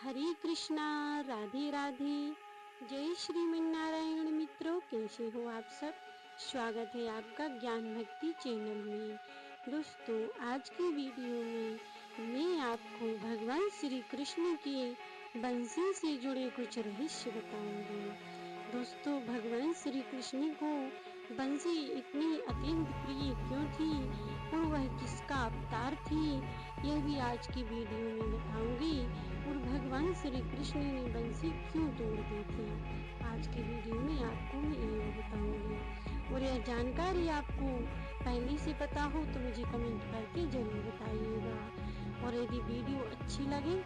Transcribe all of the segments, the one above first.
हरे कृष्णा, राधे राधे। जय श्रीमन्नारायण। मित्रों, कैसे हो आप सब? स्वागत है आपका ज्ञान भक्ति चैनल में। दोस्तों, आज की वीडियो में मैं आपको भगवान श्री कृष्ण के बंसी से जुड़े कुछ रहस्य बताऊंगी। दोस्तों, भगवान श्री कृष्ण को बंसी इतनी अत्यंत प्रिय क्यों थी और वह किसका अवतार थी, यह भी आज की वीडियो में बताऊंगी। और भगवान श्री कृष्ण ने बंसी क्यों तोड़ दी थी, आज की वीडियो में आपको मैं यह बताऊंगी। और यह जानकारी आपको पहले से पता हो तो मुझे कमेंट करके जरूर बताइएगा। और यदि वीडियो अच्छी लगे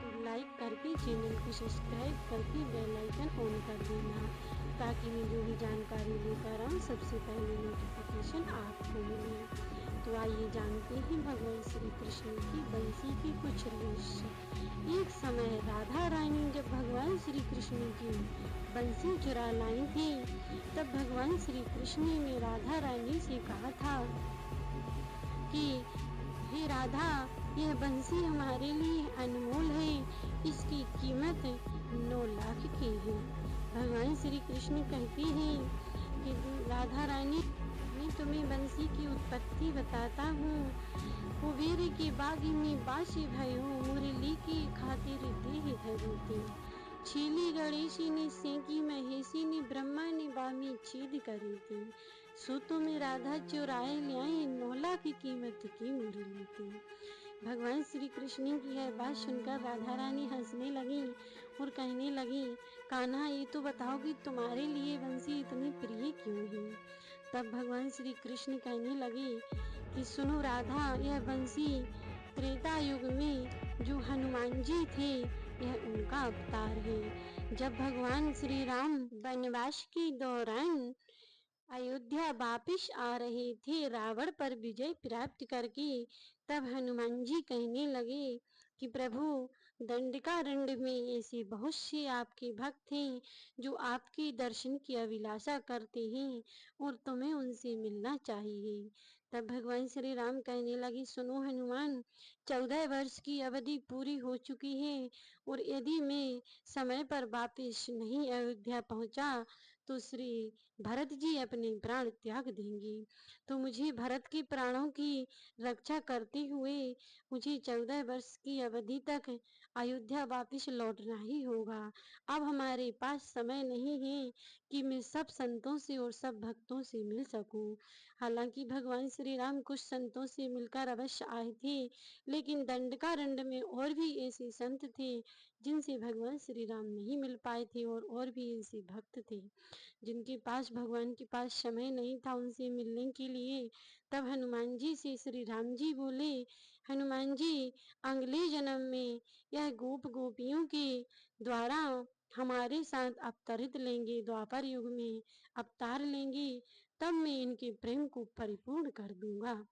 तो लाइक करके चैनल को सब्सक्राइब करके बेल आइकन ऑन कर देना, ताकि मैं जो भी जानकारी लेकर आऊँ सबसे पहले नोटिफिकेशन आपको मिले। तो आइए जानते हैं भगवान श्री कृष्ण की बंसी की कुछ रहस्य। एक समय राधा रानी जब भगवान श्री कृष्ण की बंसी चुरा लाई थी, तब भगवान श्री कृष्ण ने राधा रानी से कहा था कि हे राधा, यह बंसी हमारे लिए अनमोल है, इसकी कीमत 9 लाख की है। भगवान श्री कृष्ण कहते हैं कि राधा रानी, मैं तुम्हें बंसी की उत्पत्ति बताता हूँ। कुबेर के बाग में बासी भयो, मुरली की खातिर देह धरती। छीली गणेशी ने सेंकी, महेशी ने ब्रह्मा ने बामी छेद करी थी। सूतों में राधा चुराए ल्याए, 9 लाख की कीमत की मुरली थी। भगवान श्री कृष्ण की यह बात सुनकर राधा रानी हंसने लगी और कहने लगी, कान्हा, ये तो बताओ कि तुम्हारे लिए बंसी इतनी प्रिय क्यों है। तब भगवान श्री कृष्ण कहने लगे कि सुनो राधा, यह बंसी त्रेता युग में जो हनुमान जी थे, यह उनका अवतार है। जब भगवान श्री राम वनवास के दौरान अयोध्या वापिस आ रहे थे रावण पर विजय प्राप्त करके, तब हनुमान जी कहने लगे कि प्रभु, दंडकारण्य में ऐसे बहुत से आपके भक्त हैं जो आपके दर्शन की अभिलाषा करते हैं और तुम्हें उनसे मिलना चाहिए। तब भगवान श्री राम कहने लगे, सुनो हनुमान, 14 वर्ष की अवधि पूरी हो चुकी है और यदि मैं समय पर वापिस नहीं अयोध्या पहुंचा तो श्री भरत जी अपने प्राण त्याग देंगे। तो मुझे भरत के प्राणों की रक्षा करते हुए मुझे 14 वर्ष की अवधि तक अयोध्या वापिस लौटना ही होगा। अब हमारे पास समय नहीं है कि मैं सब संतों से और सब भक्तों से मिल सकूं। हालांकि भगवान श्री राम कुछ संतों से मिलकर अवश्य आए थे, लेकिन दंडकारण्य में और भी ऐसे संत थे जिनसे भगवान श्री राम नहीं मिल पाए थे और भी ऐसे भक्त थे जिनके पास भगवान के पास समय नहीं था उनसे मिलने के लिए। तब हनुमान जी से श्री राम जी बोले, हनुमान जी, अगले जन्म में यह गोप गोपियों के द्वारा हमारे साथ अवतरित लेंगे, द्वापर युग में अवतार लेंगे, तब मैं इनके प्रेम को परिपूर्ण कर दूंगा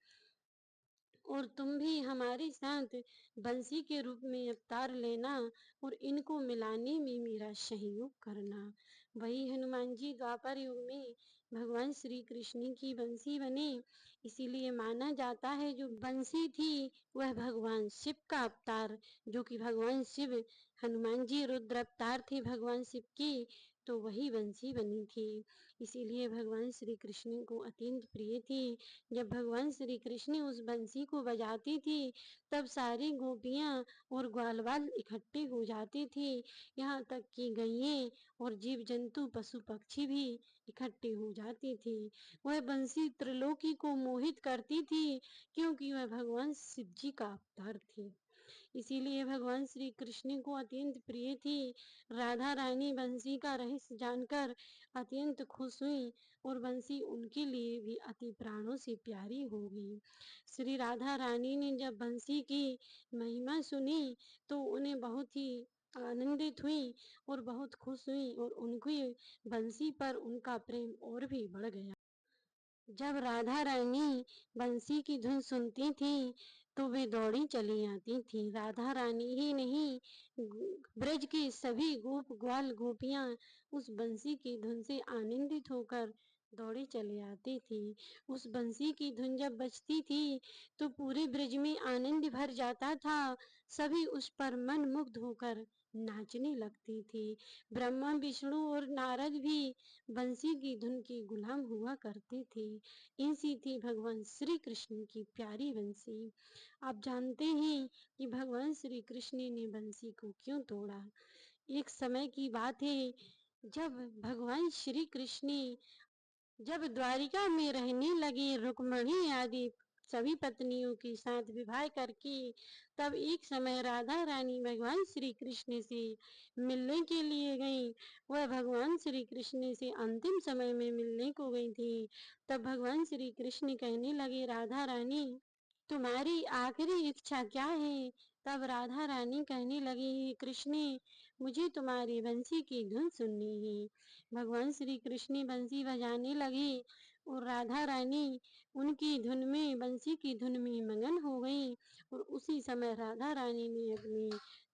और तुम भी हमारे साथ बंसी के रूप में अवतार लेना और इनको मिलाने में मेरा सहयोग करना। वही हनुमान जी द्वापर युग में भगवान श्री कृष्ण की बंसी बने। इसीलिए माना जाता है जो बंसी थी वह भगवान शिव का अवतार, जो कि भगवान शिव, हनुमान जी रुद्र अवतार थे भगवान शिव के, तो वही बंसी बनी थी। इसीलिए भगवान श्री कृष्ण को अत्यंत प्रिय थी। जब भगवान श्री कृष्ण उस बंसी को बजाती थी, तब सारी गोपियां और ग्वाल बाल इकट्ठे हो जाते थे। यहाँ तक कि गैये और जीव जंतु पशु पक्षी भी इकट्ठे हो जाते थे। वह बंसी त्रिलोकी को मोहित करती थी, क्योंकि वह भगवान शिव जी का अवतार थी। इसीलिए भगवान श्री कृष्ण को अत्यंत प्रिय थी। राधा रानी बंसी का रहस्य जानकर अत्यंत खुश हुई और बंसी उनके लिए भी अति प्राणों से प्यारी हो गई। श्री राधा रानी ने जब बंसी की महिमा सुनी तो उन्हें बहुत ही आनंदित हुई और बहुत खुश हुई और उनकी बंसी पर उनका प्रेम और भी बढ़ गया। जब राधा रानी बंसी की धुन सुनती थी तो वे दौड़ी चली आती थी। राधा रानी ही नहीं, ब्रज की सभी गोप ग्वाल गोपियां उस बंसी की धुन से आनंदित होकर दौड़ी चली आती थी। उस बंसी की धुन जब बजती थी तो पूरे ब्रज में आनंद भर जाता था। सभी उस पर मन मुग्ध होकर नाचने लगती थी। ब्रह्मा, विष्णु और नारद भी बंसी की धुन की गुलाम हुआ करते थे। ऐसी थी भगवान श्री कृष्ण की प्यारी बंसी। आप जानते हैं कि भगवान श्री कृष्ण ने बंसी को क्यों तोड़ा। एक समय की बात है जब भगवान श्री कृष्ण जब द्वारिका में रहने लगे, रुक्मणी आदि सभी पत्नियों के साथ विवाह करके, तब एक समय राधा रानी भगवान श्री कृष्ण से मिलने के लिए गई। वह भगवान श्री कृष्ण से अंतिम समय में मिलने को गई थी। तब भगवान श्री कृष्ण कहने लगे, राधा रानी तुम्हारी आखिरी इच्छा क्या है। तब राधा रानी कहने लगी, कृष्ण मुझे तुम्हारी बंसी की धुन सुननी है। भगवान श्री कृष्ण बंसी बजाने लगे और राधा रानी उनकी धुन में, बंसी की धुन में मगन हो गई। और उसी समय राधा रानी ने अपनी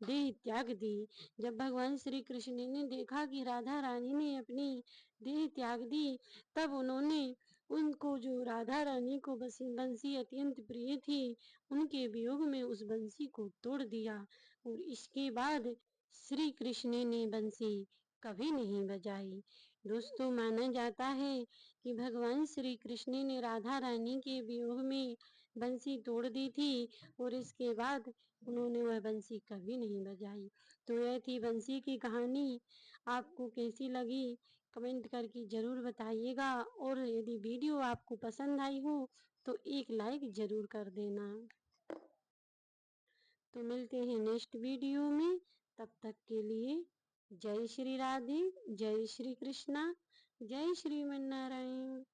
देह त्याग दी। जब भगवान श्री कृष्ण ने देखा कि राधा रानी ने अपनी देह त्याग दी, तब उन्होंने उनको, जो राधा रानी को बंसी अत्यंत प्रिय थी, उनके वियोग में उस बंसी को तोड़ दिया। और इसके बाद श्री कृष्ण ने बंसी कभी नहीं बजाई। दोस्तों, माना जाता है कि भगवान श्री कृष्ण ने राधा रानी के वियोग में बंसी तोड़ दी थी और इसके बाद उन्होंने वह बंसी कभी नहीं बजाई। तो यह थी बंसी की कहानी। आपको कैसी लगी कमेंट करके जरूर बताइएगा, और यदि वीडियो आपको पसंद आई हो तो एक लाइक जरूर कर देना। तो मिलते हैं नेक्स्ट वीडियो में, तब तक के लिए जय श्री राधे, जय श्री कृष्णा, जय श्रीमन नारायण।